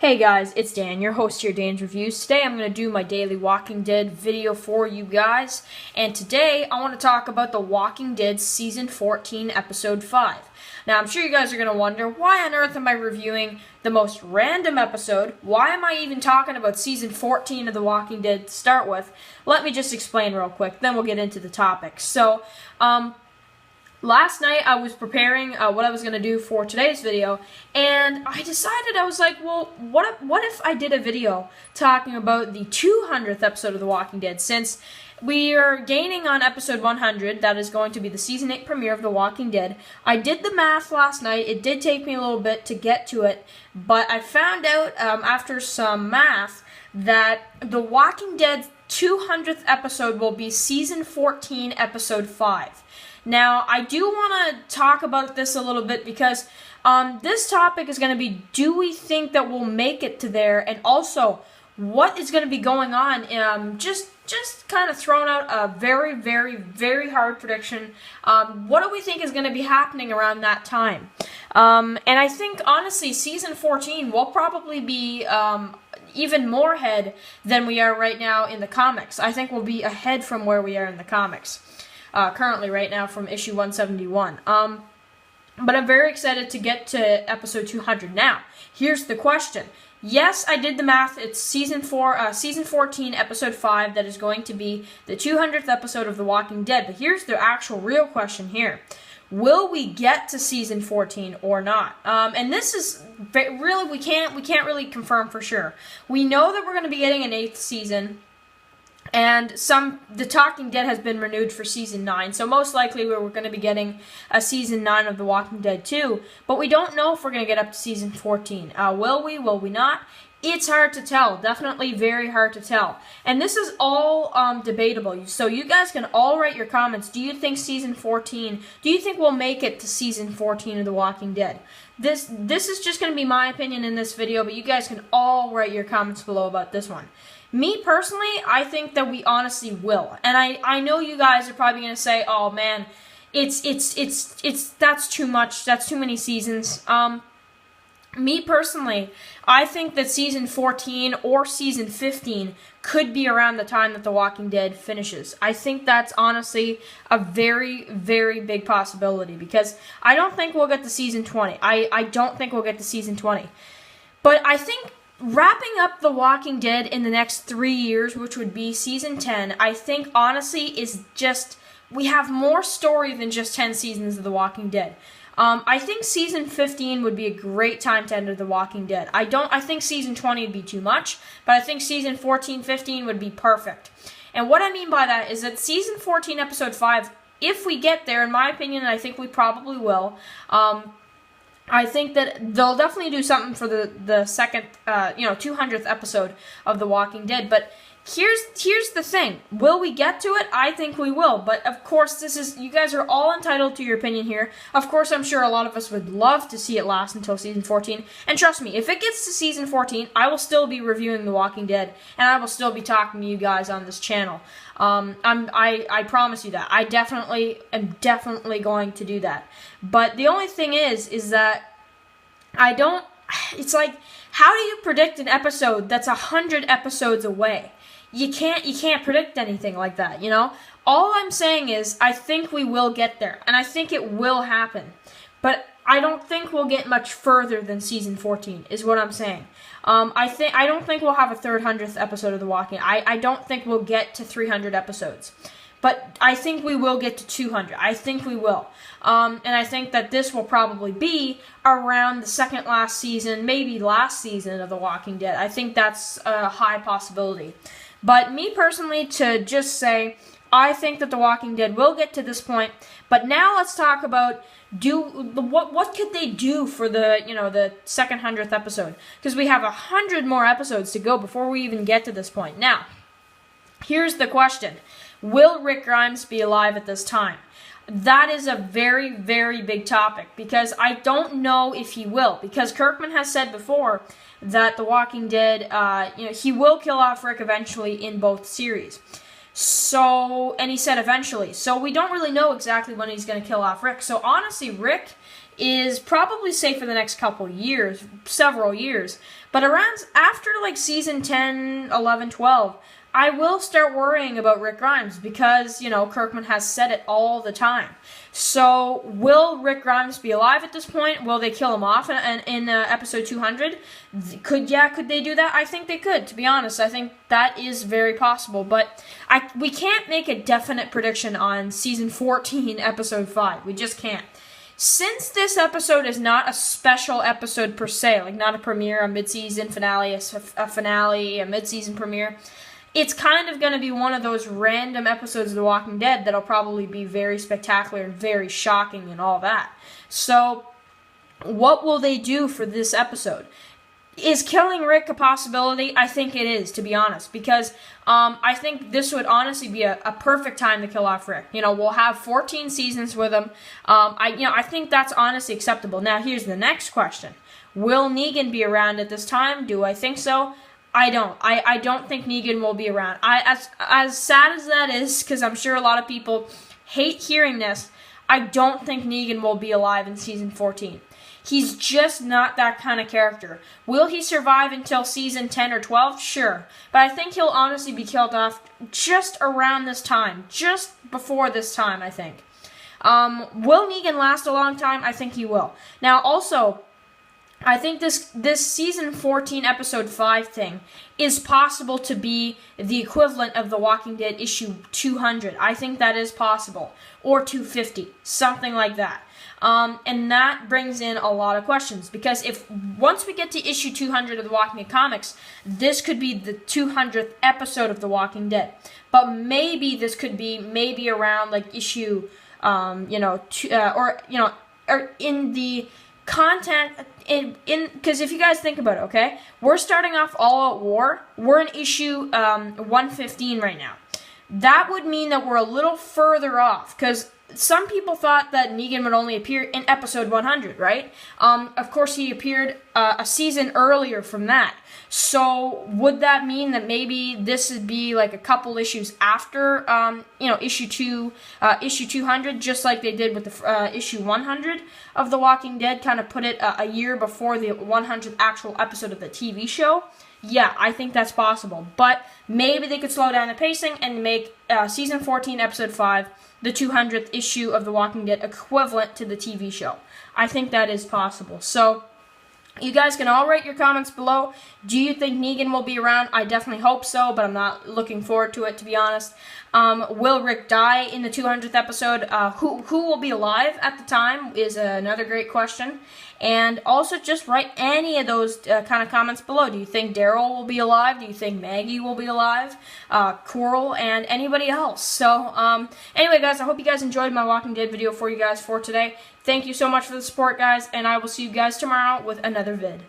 Hey guys, it's Dan, your host here, Dan's Reviews. Today I'm going to do my daily Walking Dead video for you guys, and today I want to talk about The Walking Dead Season 14, Episode 5. Now, I'm sure you guys are going to wonder, why on earth am I reviewing the most random episode? Why am I even talking about Season 14 of The Walking Dead to start with? Let me just explain real quick, then we'll get into the topic. So, last night I was preparing what I was going to do for today's video, and I decided, I was like, well, what if I did a video talking about the 200th episode of The Walking Dead, since we are gaining on episode 100, that is going to be the Season 8 premiere of The Walking Dead. I did the math last night. It did take me a little bit to get to it, but I found out after some math that The Walking Dead 200th episode will be Season 14, Episode 5. Now, I do want to talk about this a little bit because this topic is going to be, do we think that we'll make it to there? And also, what is going to be going on? Just kind of throwing out a very, very, very hard prediction. What do we think is going to be happening around that time? And I think, honestly, Season 14 will probably be even more ahead than we are right now in the comics. I think we'll be ahead from where we are in the comics. Currently right now from issue 171. But I'm very excited to get to episode 200. Now, here's the question. Yes, I did the math. It's season 14, episode 5 that is going to be the 200th episode of The Walking Dead. But here's the actual real question here. Will we get to season 14 or not? And this is really, we can't really confirm for sure. We know that we're going to be getting an 8th season. And The Talking Dead has been renewed for Season 9, so most likely we're going to be getting a Season 9 of The Walking Dead too, but we don't know if we're going to get up to Season 14. Will we not? It's hard to tell, definitely very hard to tell. And this is all debatable, so you guys can all write your comments. Do you think Season 14, do you think we'll make it to Season 14 of The Walking Dead? This is just going to be my opinion in this video, but you guys can all write your comments below about this one. Me, personally, I think that we honestly will. And I know you guys are probably going to say, oh, man, that's too much. That's too many seasons. Me, personally, I think that Season 14 or Season 15 could be around the time that The Walking Dead finishes. I think that's honestly a very, very big possibility because I don't think we'll get to Season 20. I don't think we'll get to Season 20. But I think wrapping up The Walking Dead in the next 3 years, which would be Season 10, I think, honestly, is just, we have more story than just 10 seasons of The Walking Dead. I think Season 15 would be a great time to end The Walking Dead. I think Season 20 would be too much, but I think Season 14, 15 would be perfect. And what I mean by that is that Season 14, Episode 5, if we get there, in my opinion, and I think we probably will, I think that they'll definitely do something for the second, 200th episode of The Walking Dead. But here's the thing: will we get to it? I think we will. But of course, you guys are all entitled to your opinion here. Of course, I'm sure a lot of us would love to see it last until Season 14. And trust me, if it gets to Season 14, I will still be reviewing The Walking Dead, and I will still be talking to you guys on this channel. I promise you that. I am definitely going to do that. But the only thing is that it's like, how do you predict an episode that's 100 episodes away? You can't predict anything like that, you know? All I'm saying is, I think we will get there, and I think it will happen. But I don't think we'll get much further than Season 14, is what I'm saying. I don't think we'll have a 300th episode of The Walking Dead. I don't think we'll get to 300 episodes. But I think we will get to 200. I think we will. And I think that this will probably be around the second last season, maybe last season of The Walking Dead. I think that's a high possibility. But me personally, to just say, I think that The Walking Dead will get to this point. But now let's talk about what could they do for the second 100th episode? Because we have 100 more episodes to go before we even get to this point. Now, here's the question. Will Rick Grimes be alive at this time? That is a very, very big topic because I don't know if he will. Because Kirkman has said before that The Walking Dead, he will kill off Rick eventually in both series. So, and he said eventually. So we don't really know exactly when he's going to kill off Rick. So honestly, Rick is probably safe for the next couple years, several years. But around after like season 10, 11, 12, I will start worrying about Rick Grimes because, Kirkman has said it all the time. So, will Rick Grimes be alive at this point? Will they kill him off in episode 200? Could they do that? I think they could, to be honest. I think that is very possible. But we can't make a definite prediction on season 14, episode 5. We just can't. Since this episode is not a special episode per se, like not a premiere, a mid-season finale, a finale, a mid-season premiere, it's kind of going to be one of those random episodes of The Walking Dead that'll probably be very spectacular and very shocking and all that. So, what will they do for this episode? Is killing Rick a possibility? I think it is, to be honest, because I think this would honestly be a perfect time to kill off Rick. We'll have 14 seasons with him. I think that's honestly acceptable. Now, here's the next question. Will Negan be around at this time? Do I think so? I don't. I don't think Negan will be around. As sad as that is, because I'm sure a lot of people hate hearing this, I don't think Negan will be alive in season 14. He's just not that kind of character. Will he survive until season 10 or 12? Sure. But I think he'll honestly be killed off just around this time. Just before this time, I think. Will Negan last a long time? I think he will. Now, also, I think this season 14 episode 5 thing is possible to be the equivalent of The Walking Dead issue 200. I think that is possible. Or 250. Something like that. And that brings in a lot of questions. Because once we get to issue 200 of The Walking Dead comics, this could be the 200th episode of The Walking Dead. But maybe this could be around like issue, or in the content because if you guys think about it, okay, we're starting off All Out War. We're in issue 115 right now. That would mean that we're a little further off because some people thought that Negan would only appear in episode 100, right? Of course, he appeared a season earlier from that. So would that mean that maybe this would be like a couple issues after, issue 200, just like they did with the issue 100 of The Walking Dead, kind of put it a year before the 100th actual episode of the TV show? Yeah, I think that's possible. But maybe they could slow down the pacing and make season 14, episode 5, the 200th issue of The Walking Dead equivalent to the TV show. I think that is possible. So, you guys can all write your comments below. Do you think Negan will be around? I definitely hope so, but I'm not looking forward to it, to be honest. Will Rick die in the 200th episode? Who will be alive at the time is another great question. And also just write any of those kind of comments below. Do you think Daryl will be alive? Do you think Maggie will be alive? Coral and anybody else. So, anyway, guys, I hope you guys enjoyed my Walking Dead video for you guys for today. Thank you so much for the support, guys, and I will see you guys tomorrow with another vid.